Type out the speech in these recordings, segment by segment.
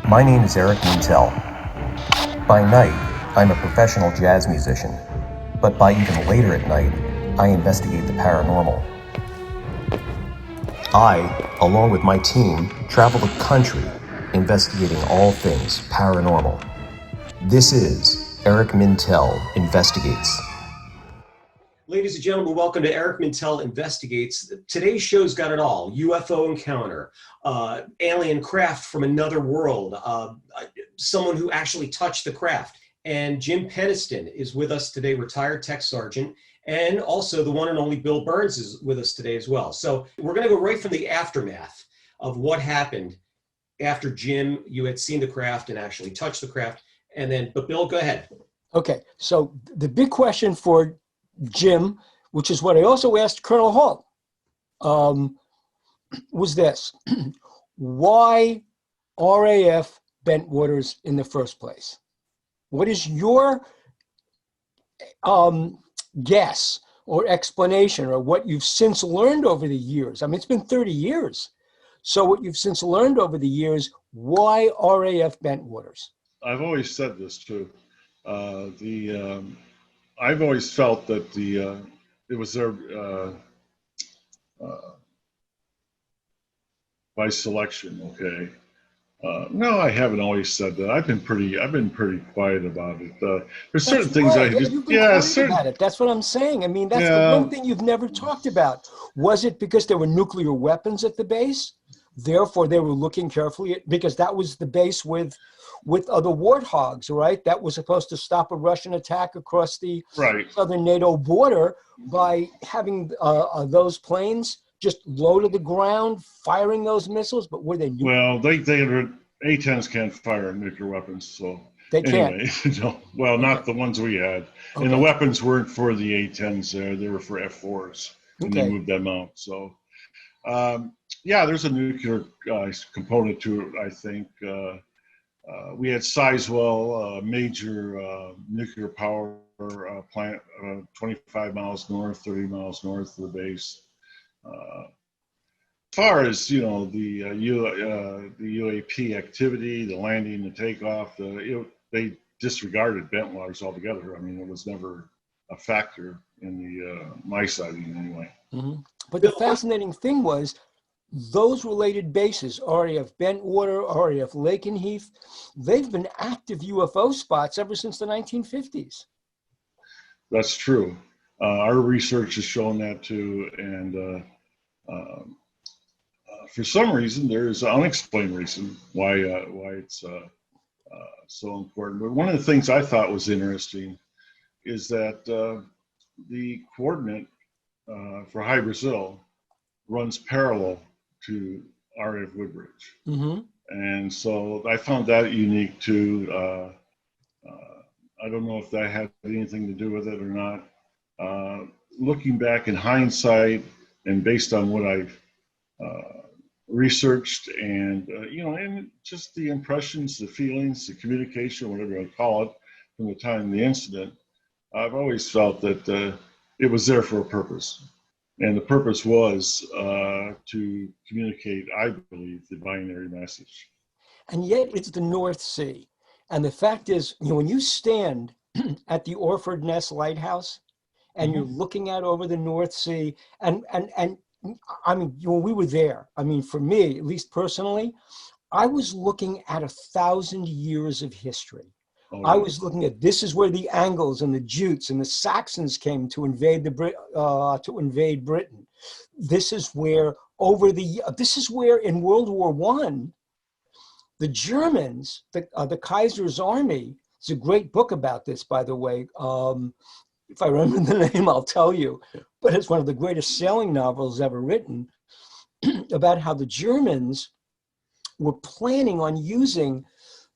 My name is Eric Mintel. By night, I'm a professional jazz musician, but by even later at night, I investigate the paranormal. I, along with my team, travel the country investigating all things paranormal. This is Eric Mintel Investigates. Ladies and gentlemen, welcome to Eric Mintel Investigates. Today's show's got it all. UFO encounter, alien craft from another world, someone who actually touched the craft. And Jim Penniston is with us today, retired Tech Sergeant, and also the one and only Bill Birnes is with us today as well. So we're going to go right from the aftermath of what happened after Jim, you had seen the craft and actually touched the craft. And then, but Bill, go ahead. Okay, so the big question for Jim, which is what I also asked Colonel Hall, was this. Why RAF Bentwaters in the first place? What is your guess or explanation, or what you've since learned over the years? I mean, it's been 30 years. So what you've since learned over the years, why RAF Bentwaters? I've always said this too. I've always felt that it was there by selection. Okay. No, I haven't always said that. I've been pretty quiet about it. There's certain things I just, about it. That's what I'm saying. I mean, that's the one thing you've never talked about. Was it because there were nuclear weapons at the base? Therefore, they were looking carefully at, because that was the base with other warthogs, right? That was supposed to stop a Russian attack across the southern NATO border by having those planes just low to the ground, firing those missiles. But were they nuclear? Well, they A-10s can't fire nuclear weapons, so they anyway, can't. No, well, not the ones we had, and the weapons weren't for the A-10s there; they were for F-4s, and they moved them out. So, yeah, there's a nuclear component to it. I think we had Sizewell, a major nuclear power plant, 25 miles north, 30 miles north of the base. As far as the UAP activity, the landing, the takeoff, they disregarded Bentwaters altogether. I mean, it was never a factor in the my sighting anyway. Mm-hmm. But the fascinating thing was those related bases, RAF Bentwater, RAF Lakenheath, they've been active UFO spots ever since the 1950s. That's true. Our research has shown that too, and for some reason, there's an unexplained reason why it's so important. But one of the things I thought was interesting is that the coordinate for High Brazil runs parallel to RAF Woodbridge. Mm-hmm. And so I found that unique too. I don't know if that had anything to do with it or not. Looking back in hindsight and based on what I've researched and, and just the impressions, the feelings, the communication, whatever you want to call it, from the time of the incident, I've always felt that it was there for a purpose. And the purpose was to communicate, I believe, the binary message. And yet it's the North Sea. And the fact is, when you stand at the Orford Ness Lighthouse and you're looking out over the North Sea, and I mean, when we were there, I mean, for me, at least personally, I was looking at 1,000 years of history. I was looking at, this is where the Angles and the Jutes and the Saxons came to invade Britain. This is where in World War I, the Germans, the Kaiser's army, it's a great book about this, by the way. If I remember the name, I'll tell you. But it's one of the greatest sailing novels ever written about how the Germans were planning on using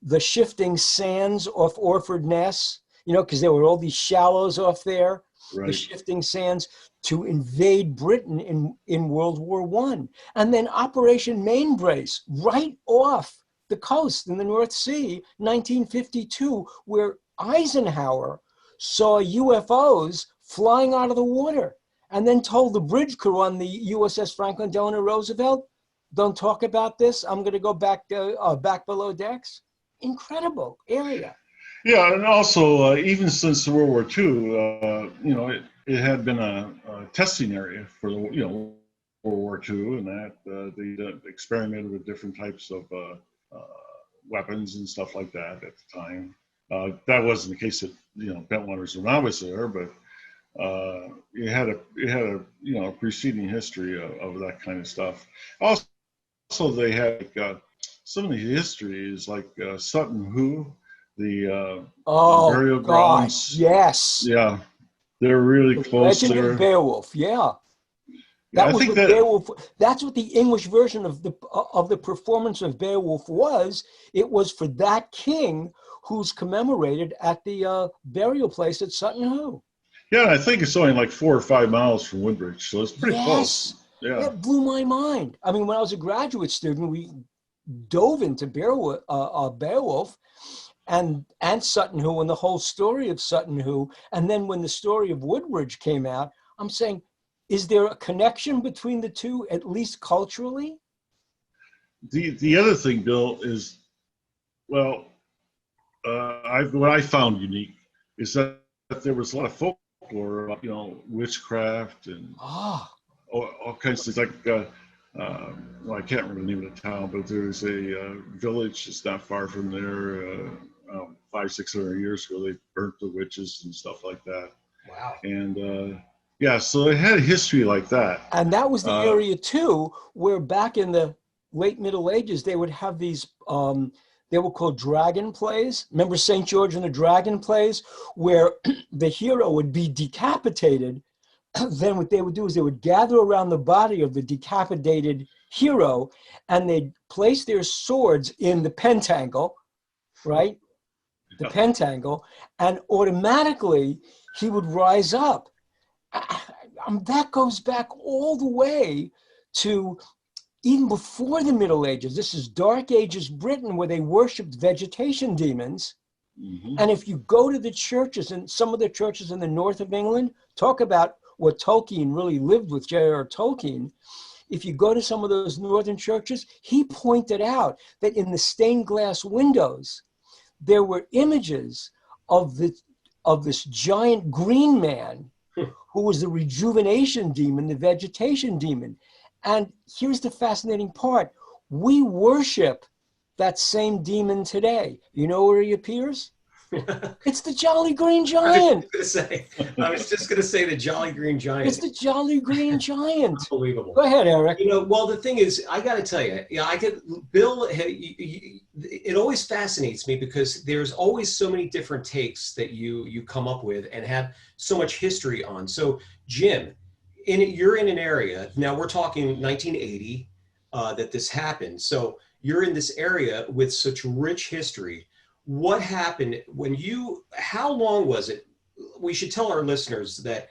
the shifting sands off Orford Ness, because there were all these shallows off there, the shifting sands, to invade Britain in World War I. And then Operation Mainbrace, right off the coast in the North Sea, 1952, where Eisenhower saw UFOs flying out of the water and then told the bridge crew on the USS Franklin Delano Roosevelt, don't talk about this. I'm going to go back below decks. Incredible area. Yeah, and also even since World War II, it had been a testing area for World War II, and that they experimented with different types of weapons and stuff like that at the time. That wasn't the case at Bentwaters when I was there, but it had a preceding history of that kind of stuff. Also, they had some of the history is like Sutton Hoo, the burial grounds. Yes. Yeah, they're really close Legend there. of Beowulf. Yeah. That was what Beowulf. That's what the English version of the performance of Beowulf was. It was for that king who's commemorated at the burial place at Sutton Hoo. Yeah, I think it's only like 4 or 5 miles from Woodbridge, so it's pretty close. Yeah, it blew my mind. I mean, when I was a graduate student, we dove into Beowulf and Sutton Hoo and the whole story of Sutton Hoo. And then when the story of Woodbridge came out, I'm saying, is there a connection between the two, at least culturally? The other thing, Bill, is, well, what I found unique is that there was a lot of folklore about, witchcraft and all kinds of things. Like, I can't remember the name of the town, but there's a village that's not far from there. 500-600 years ago, they burnt the witches and stuff like that. Wow. And so it had a history like that. And that was the area too, where back in the late Middle Ages, they would have these, they were called dragon plays. Remember St. George and the Dragon plays, where the hero would be decapitated. Then what they would do is they would gather around the body of the decapitated hero, and they'd place their swords in the pentacle, right? The pentacle, and automatically he would rise up. That goes back all the way to even before the Middle Ages. This is Dark Ages Britain, where they worshipped vegetation demons. Mm-hmm. And if you go to the churches, and some of the churches in the north of England, talk about what Tolkien really lived with, J.R.R. Tolkien. If you go to some of those northern churches, he pointed out that in the stained glass windows, there were images of this giant green man who was the rejuvenation demon, the vegetation demon. And here's the fascinating part. We worship that same demon today. You know where he appears? It's the Jolly Green Giant. I was just going to say the Jolly Green Giant. It's the Jolly Green Giant. Unbelievable. Go ahead, Eric. Well, the thing is, I got to tell you, Bill, it always fascinates me because there's always so many different takes that you come up with and have so much history on. So, Jim, you're in an area, now we're talking 1980 that this happened. So you're in this area with such rich history. What happened how long was it? We should tell our listeners that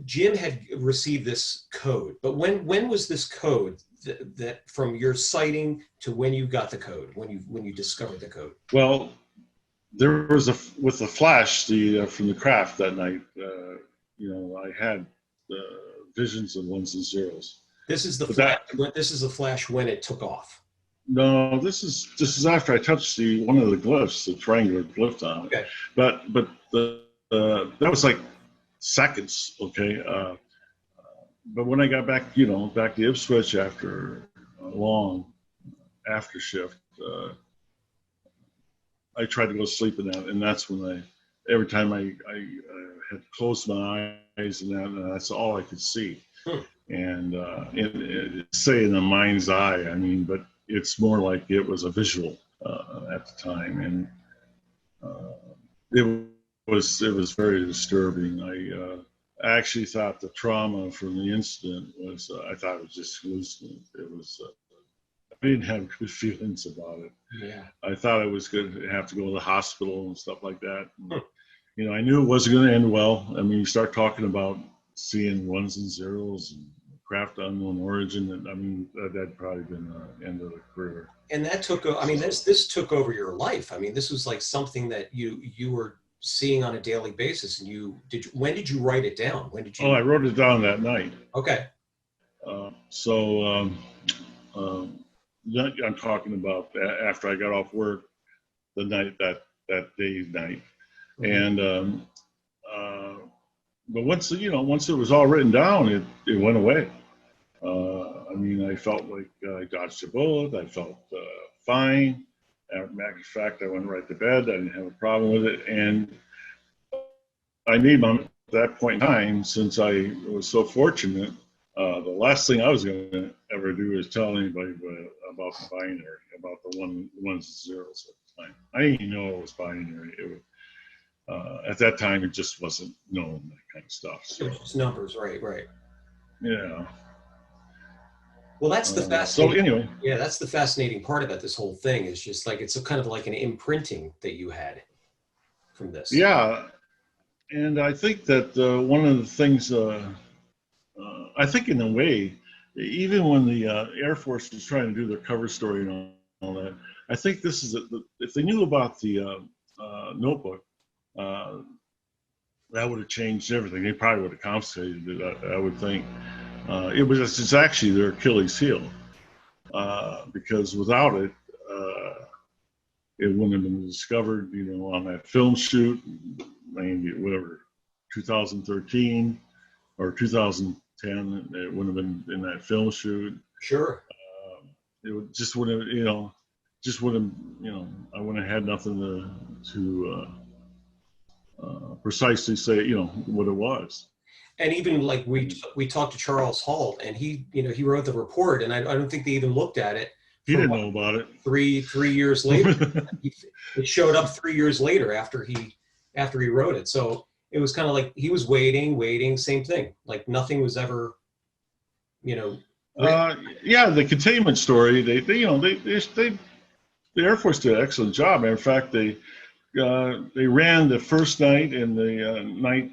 Jim had received this code, but when was this code that from your sighting to when you got the code, when you discovered the code? Well, there was with the flash, from the craft that night, I had visions of ones and zeros. This is this is the flash when it took off. No, this is after I touched one of the glyphs, the triangular glyph on it. Okay. But that was like seconds. Okay. But when I got back, back to Ipswich after a long after shift, I tried to go to sleep in that, and that's when every time I had closed my eyes, and that's all I could see. And say in the mind's eye, but it's more like it was a visual at the time, and it was very disturbing. I actually thought the trauma from the incident was I thought it was just hallucinant. It was I didn't have good feelings about it. Yeah, I thought I was going to have to go to the hospital and stuff like that. And, I knew it wasn't going to end well. You start talking about seeing ones and zeros and craft unknown origin, that'd probably been the end of the career. And that took, this took over your life. This was like something that you were seeing on a daily basis. And when did you write it down? When did you? Oh, I wrote it down that night. Okay. I'm talking about after I got off work, the night that day's night, and but once it was all written down, it went away. I mean, I felt like I dodged a bullet. I felt fine. As a matter of fact, I went right to bed. I didn't have a problem with it, and I made my, at that point in time, since I was so fortunate, the last thing I was going to ever do is tell anybody about the binary, about the ones and zeros at the time. I didn't even know it was binary. It was, at that time, it just wasn't known, that kind of stuff. So, it was just numbers, right? yeah. Well, that's the fascinating. So anyway, yeah, that's the fascinating part about this whole thing. Is just like it's a kind of like an imprinting that you had from this. yeah, and I think that one of the things, I think in a way, even when the Air Force was trying to do their cover story and all that, I think this is if they knew about the notebook, that would have changed everything. They probably would have confiscated it, I would think. It's actually their Achilles heel, because without it, it wouldn't have been discovered, on that film shoot, maybe whatever, 2013 or 2010, it wouldn't have been in that film shoot. Sure. It just wouldn't have, I wouldn't have had nothing to precisely say, what it was. And even like we talked to Charles Halt, and he wrote the report, and I don't think they even looked at it. He didn't know about it. Three years later, it showed up 3 years later after he wrote it. So it was kind of like he was waiting, same thing. Like nothing was ever, Yeah, the containment story. The Air Force did an excellent job. Matter of fact, they ran the first night and the night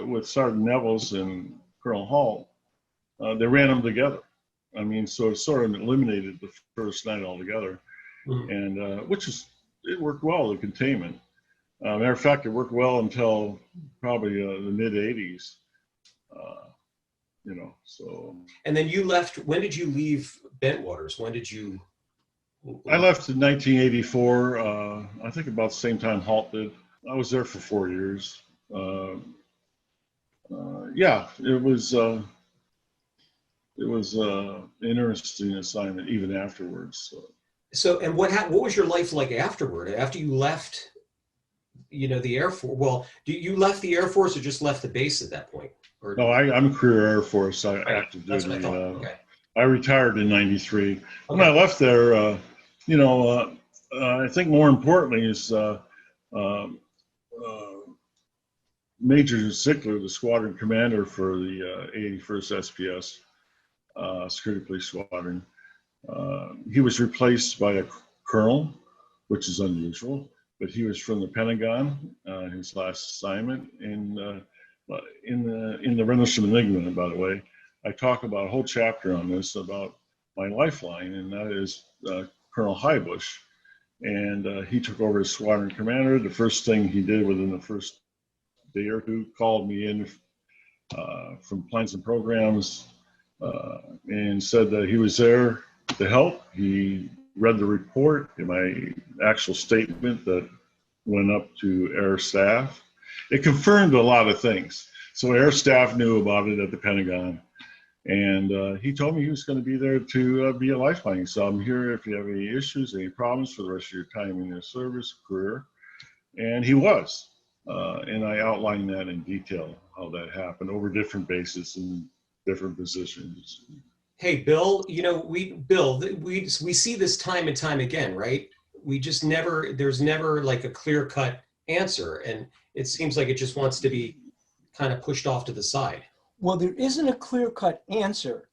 with Sergeant Nevels and Colonel Hall. They ran them together. I mean, so it sort of eliminated the first night altogether, and it worked well, the containment. Matter of fact, it worked well until probably the mid '80s. So. And then you left. When did you leave Bentwaters? When did you? I left in 1984. I think about the same time Halt did. I was there for 4 years. Yeah, it was an interesting assignment even afterwards. So, and what was your life like afterward? After you left, the Air Force? Well, you left the Air Force or just left the base at that point? Or, no, I'm a career Air Force. Active duty. That's what I thought. Okay. I retired in '93. When I left there, I think more importantly is Major Zickler, the squadron commander for the 81st SPS, Security Police Squadron. He was replaced by a colonel, which is unusual, but he was from the Pentagon, his last assignment. In the Rendlesham Enigma, by the way, I talk about a whole chapter on this about my lifeline, and that is Colonel Highbush. And he took over as squadron commander. The first thing he did within the first day or two, called me in from plans and programs and said that he was there to help. He read the report and my actual statement that went up to Air Staff. It confirmed a lot of things. So Air Staff knew about it at the Pentagon. And he told me he was going to be there to be a lifeline. So I'm here if you have any issues, any problems for the rest of your time in your service career. And he was. And I outlined that in detail, how that happened over different bases and different positions. Hey, Bill, we see this time and time again, right? There's never like a clear-cut answer. And it seems like it just wants to be kind of pushed off to the side. Well, there isn't a clear-cut answer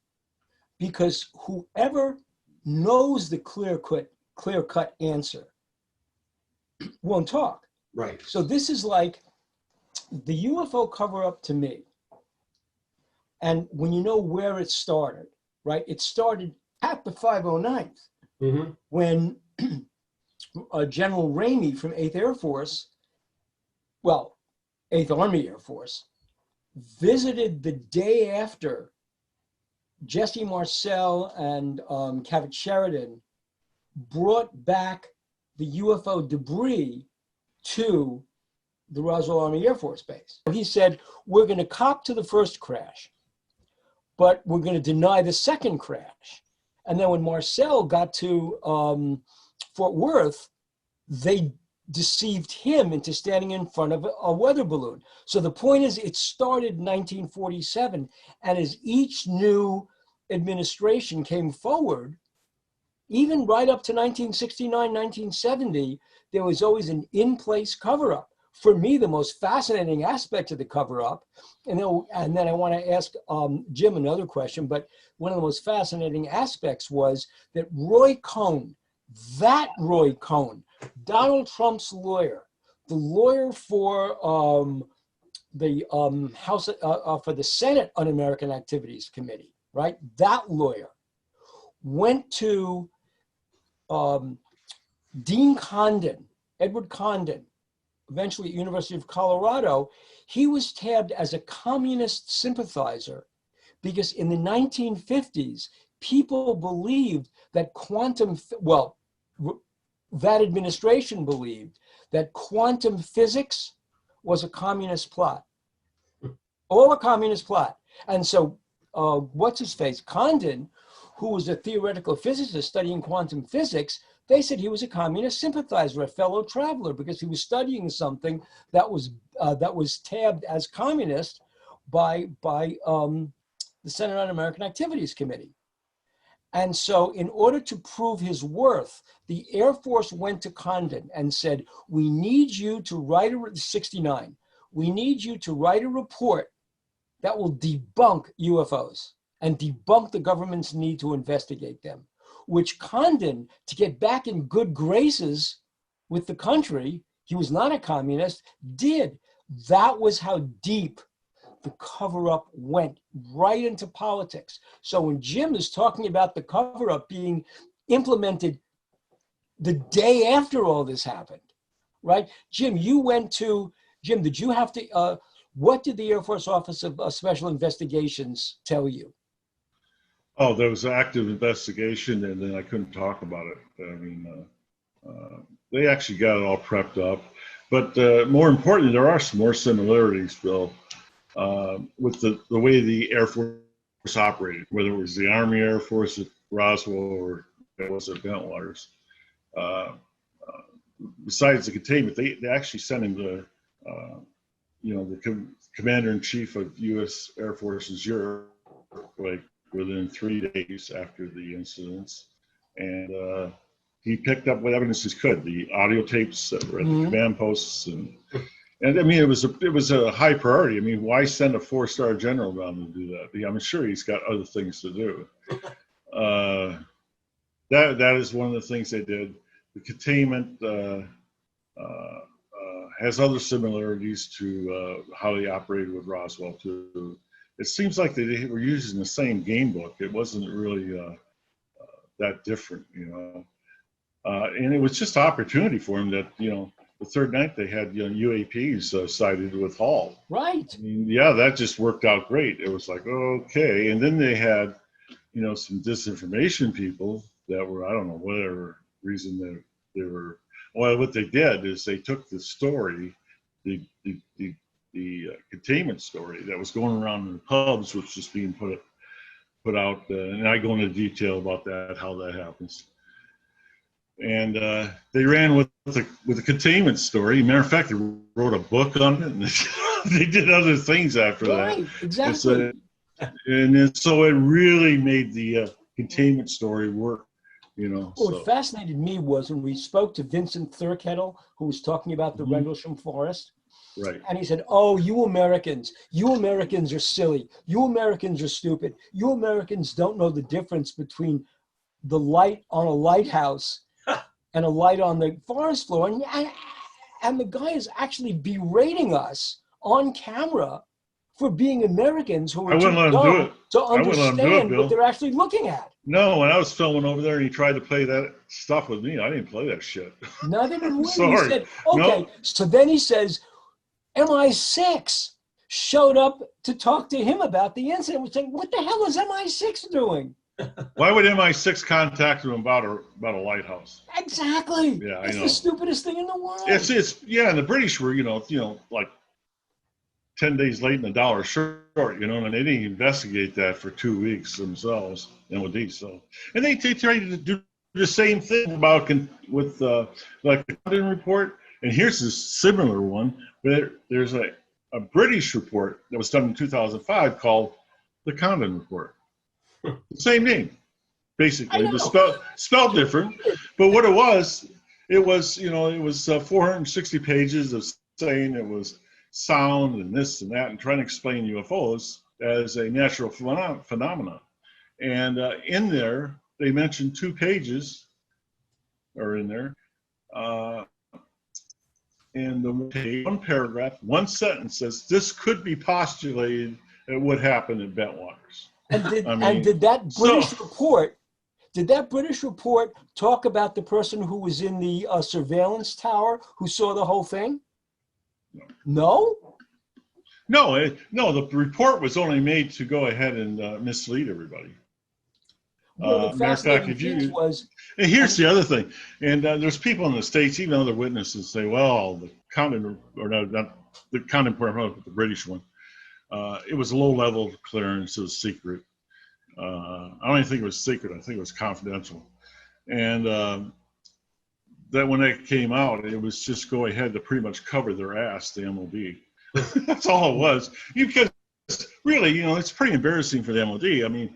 because whoever knows the clear-cut answer won't talk. Right. So this is like the UFO cover-up to me. And when you know where it started, right? It started at the 509th when General Ramey from 8th Air Force, 8th Army Air Force, visited the day after Jesse Marcel and Tech Sheridan brought back the UFO debris to the Roswell Army Air Force Base. He said, we're going to cop to the first crash, but we're going to deny the second crash. And then when Marcel got to Fort Worth, they deceived him into standing in front of a weather balloon. So the point is, it started in 1947, and as each new administration came forward, even right up to 1969, 1970, there was always an in-place cover-up. For me, the most fascinating aspect of the cover-up, and then I want to ask Jim another question, but one of the most fascinating aspects was that Roy Cohn, Donald Trump's lawyer, the lawyer for the House for the Senate Un-American Activities Committee, right? That lawyer went to Dean Condon, Edward Condon, eventually at University of Colorado. He was tabbed as a communist sympathizer because in the 1950s, people believed that that administration believed that quantum physics was a communist plot, all a communist plot. And so what's his face, Condon, who was a theoretical physicist studying quantum physics, they said he was a communist sympathizer, a fellow traveler, because he was studying something that was tabbed as communist by the Senate Un-American Activities Committee. And so in order to prove his worth, the Air Force went to Condon and said, we need you to write we need you to write a report that will debunk UFOs and debunk the government's need to investigate them, which Condon, to get back in good graces with the country, he was not a communist, did. That was how deep the cover-up went, right into politics. So when Jim is talking about the cover-up being implemented the day after all this happened, right? Jim, did you have to, what did the Air Force Office of Special Investigations tell you? Oh, there was an active investigation, and then I couldn't talk about it. I mean, they actually got it all prepped up. But more importantly, there are some more similarities, Bill, with the way the Air Force operated, whether it was the Army Air Force at Roswell or it was at Bentwaters. Besides the containment, they actually sent him the commander-in-chief of U.S. Air Force's Europe, like within 3 days after the incidents, and he picked up what evidence he could, the audio tapes that were at the command posts, and I mean, it was a high priority. I mean, why send a 4-star general down to do that? I'm sure he's got other things to do. That is one of the things they did. The containment has other similarities to how they operated with Roswell too. It seems like they were using the same game book. It wasn't really that different, you know. And it was just an opportunity for them that, you know, the third night they had UAPs sighted with Hall. Right. I mean, yeah, that just worked out great. It was like, okay. And then they had, you know, some disinformation people that were, I don't know, whatever reason that they were. Well, what they did is they took the story, the containment story that was going around in the pubs, which was being put out, and I go into detail about that, how that happens. And they ran with the containment story. Matter of fact, they wrote a book on it, and they did other things after that. Right, exactly. So it really made the containment story work, you know. What fascinated me was when we spoke to Vincent Thurkettle, who was talking about the Rendlesham Forest. Right. And he said, oh, you Americans are silly. You Americans are stupid. You Americans don't know the difference between the light on a lighthouse and a light on the forest floor. And the guy is actually berating us on camera for being Americans who are too dumb to understand what they're actually looking at. No, when I was filming over there and he tried to play that stuff with me, I didn't play that shit. Neither did we. Sorry. He said, okay. No. So then he says, MI6. showed up to talk to him about the incident. We're saying, what the hell is MI6 doing? Why would MI6 contact him about a lighthouse? Exactly. Yeah, It's I know. the stupidest thing in the world. It's yeah, and the British were, like 10 days late and a dollar short, and they didn't investigate that for 2 weeks themselves, MOD. So, and they tried to do the same thing with like the Condon report. And here's a similar one, but there's a British report that was done in 2005 called the Condon report. Same name, basically, just spelled different. But what it was 460 pages of saying it was sound and this and that, and trying to explain UFOs as a natural phenomenon. And in there, they mentioned 2 pages, or in there, and the one paragraph, one sentence says this could be postulated it would happen at Bentwaters. And did that British report talk about the person who was in the surveillance tower who saw the whole thing? No? No, the report was only made to go ahead and mislead everybody. Well, the matter of fact, and here's the other thing, and there's people in the States, even other witnesses, say, well, the Condon, or not the Condon report, but the British one, it was low level clearance, it was secret. I don't even think it was secret, I think it was confidential. And that when that came out, it was just go ahead to pretty much cover their ass, the MOD. That's all it was. Because really, it's pretty embarrassing for the MOD. I mean,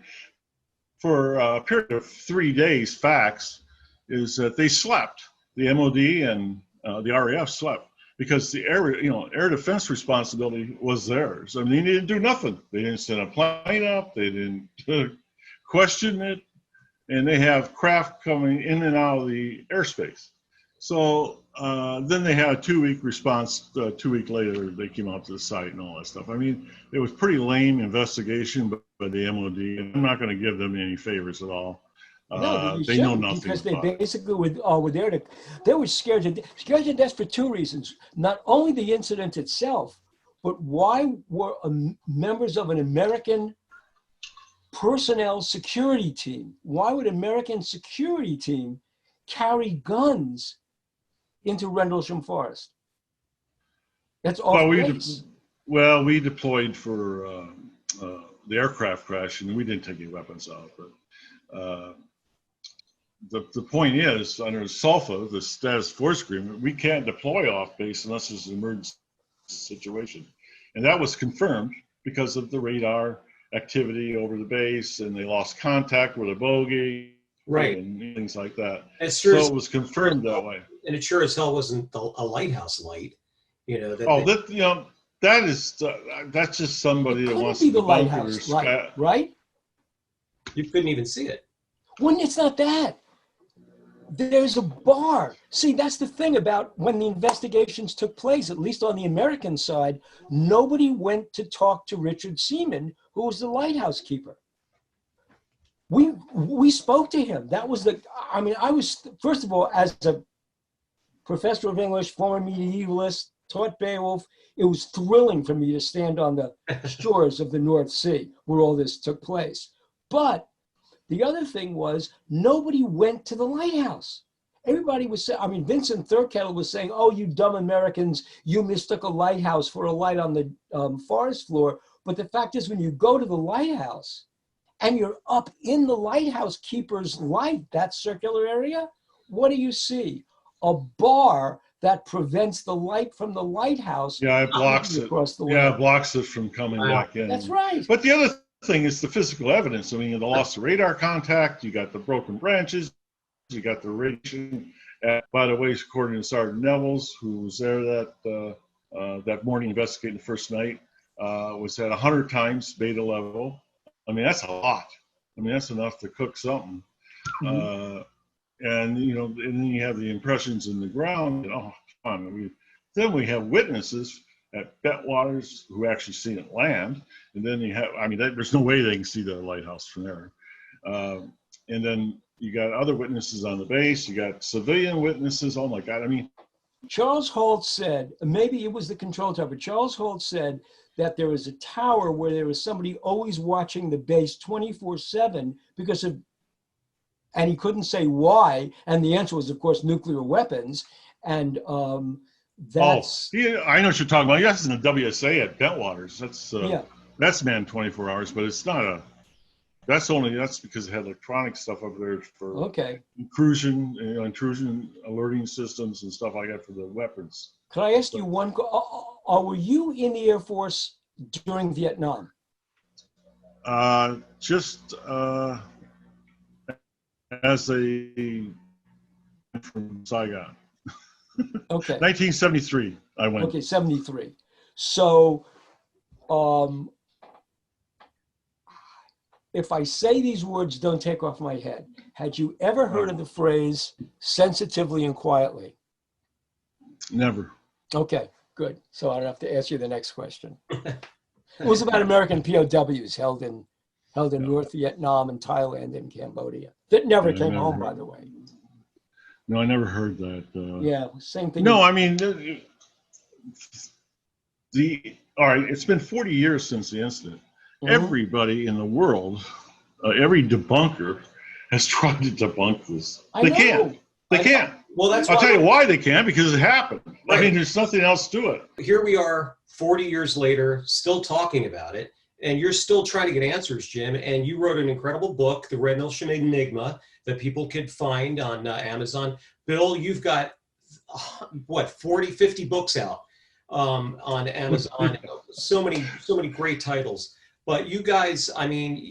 for a period of 3 days, facts is that they slept. The MOD and the RAF slept because the air defense responsibility was theirs. I mean, they didn't do nothing. They didn't send a plane up. They didn't question it. And they have craft coming in and out of the airspace. So then they had a 2-week response. 2 weeks later, they came out to the site and all that stuff. I mean, it was pretty lame investigation by the MOD. And I'm not going to give them any favors at all. No, they know nothing because they about basically were there to. They were scared to death for 2 reasons. Not only the incident itself, but why were members of an American personnel security team? Why would an American security team carry guns into Rendlesham Forest? That's all. We deployed for the aircraft crash, and we didn't take any weapons out. But the point is, under SOFA, the Status Force Agreement, we can't deploy off base unless there's an emergency situation, and that was confirmed because of the radar activity over the base, and they lost contact with a bogey. Right. And things like that. So it was confirmed that way. And it sure as hell wasn't a lighthouse light. That's just somebody that wants to be to the lighthouse light, right? You couldn't even see it. When it's not that. There's a bar. See, that's the thing about when the investigations took place, at least on the American side, nobody went to talk to Richard Seaman, who was the lighthouse keeper. We spoke to him. That was I was, first of all, as a professor of English, former medievalist, taught Beowulf, it was thrilling for me to stand on the shores of the North Sea where all this took place. But the other thing was nobody went to the lighthouse. Everybody was saying, Vincent Thurkettle was saying, oh, you dumb Americans, you mistook a lighthouse for a light on the forest floor. But the fact is, when you go to the lighthouse, and you're up in the lighthouse keeper's light, that circular area, what do you see? A bar that prevents the light from the lighthouse. Yeah, it blocks it. It blocks it from coming back in. That's right. But the other thing is the physical evidence. I mean, the loss of radar contact, you got the broken branches, you got the radiation. By the way, according to Sergeant Nevels, who was there that morning investigating the first night, was at 100 times beta level. I mean, that's a lot. I mean, that's enough to cook something. Mm-hmm. And then you have the impressions in the ground. Oh, come on. Then we have witnesses at Bentwaters who actually seen it land. And then you have, there's no way they can see the lighthouse from there. And then you got other witnesses on the base. You got civilian witnesses. Oh my God. Charles Holt said, maybe it was the control tower, but Charles Holt said that there was a tower where there was somebody always watching the base 24/7 because of, and he couldn't say why. And the answer was, of course, nuclear weapons. And that's. Oh, yeah, I know what you're talking about. Yes, in the WSA at Bentwaters. Yeah. That's manned 24 hours, but it's not a. That's because it had electronic stuff up there for Okay. intrusion alerting systems and stuff like that for the weapons. Could I ask you one? Were you in the Air Force during Vietnam? Just as a from Saigon. Okay. 1973, I went. Okay, 73. So, if I say these words, don't take off my head. Had you ever heard of the phrase sensitively and quietly? Never. Okay, good. So I don't have to ask you the next question. It was about American POWs held in North Vietnam and Thailand and Cambodia that never came home, by the way. No, I never heard that. Yeah, same thing. No, I mean, all right, it's been 40 years since the incident. Mm-hmm. Everybody in the world, every debunker has tried to debunk this. They can't. They can't. Well, I'll tell you why they can't, because it happened. Right. I mean, there's nothing else to it. Here we are 40 years later, still talking about it, and you're still trying to get answers, Jim, and you wrote an incredible book, The Rendlesham Enigma, that people could find on Amazon. Bill, you've got, 40, 50 books out on Amazon. so many great titles. But you guys, I mean,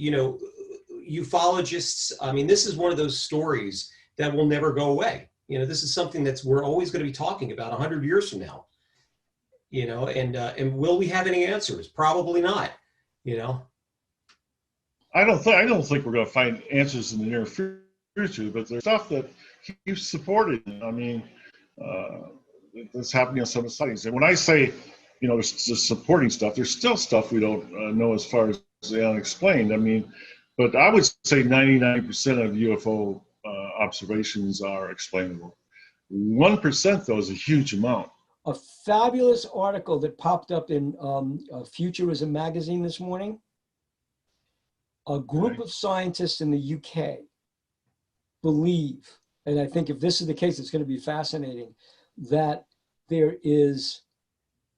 ufologists, I mean, this is one of those stories that will never go away. This is something we're always going to be talking about 100 years from now. And will we have any answers? Probably not. I don't think we're going to find answers in the near future, but there's stuff that keeps supporting. I mean, that's happening on some sightings. And when I say, there's just supporting stuff, there's still stuff we don't know as far as the unexplained. I mean, but I would say 99% of UFO observations are explainable. 1% though is a huge amount. A fabulous article that popped up in Futurism magazine this morning. A group of scientists in the UK believe, and I think if this is the case, it's going to be fascinating, that there is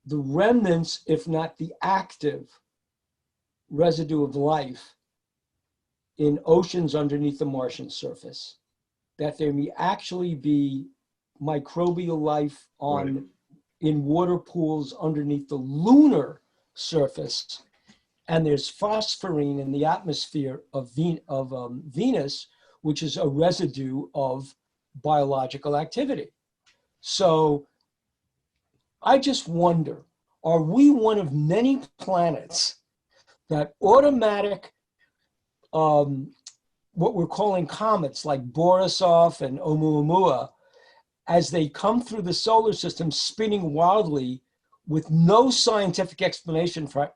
the remnants, if not the active residue of life in oceans underneath the Martian surface, that there may actually be microbial life in water pools underneath the lunar surface, and there's phosphorine in the atmosphere of Venus, which is a residue of biological activity. So I just wonder, are we one of many planets that automatic, what we're calling comets like Borisov and Oumuamua, as they come through the solar system spinning wildly with no scientific explanation for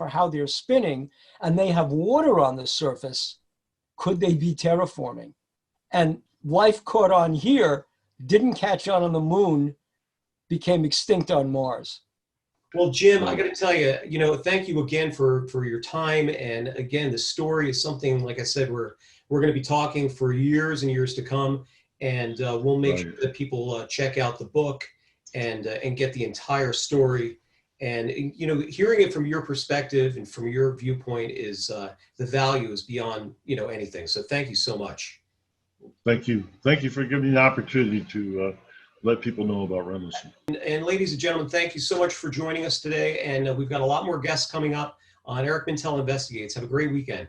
how they're spinning, and they have water on the surface, could they be terraforming? And life caught on here, didn't catch on the moon, became extinct on Mars. Well, Jim, I got to tell you, thank you again for your time. And again, the story is something, like I said, we're going to be talking for years and years to come. And we'll make sure that people check out the book and get the entire story. And, hearing it from your perspective and from your viewpoint is the value is beyond, anything. So thank you so much. Thank you. Thank you for giving me the opportunity to let people know about Rendlesham. And ladies and gentlemen, thank you so much for joining us today. And we've got a lot more guests coming up on Eric Mintel Investigates. Have a great weekend.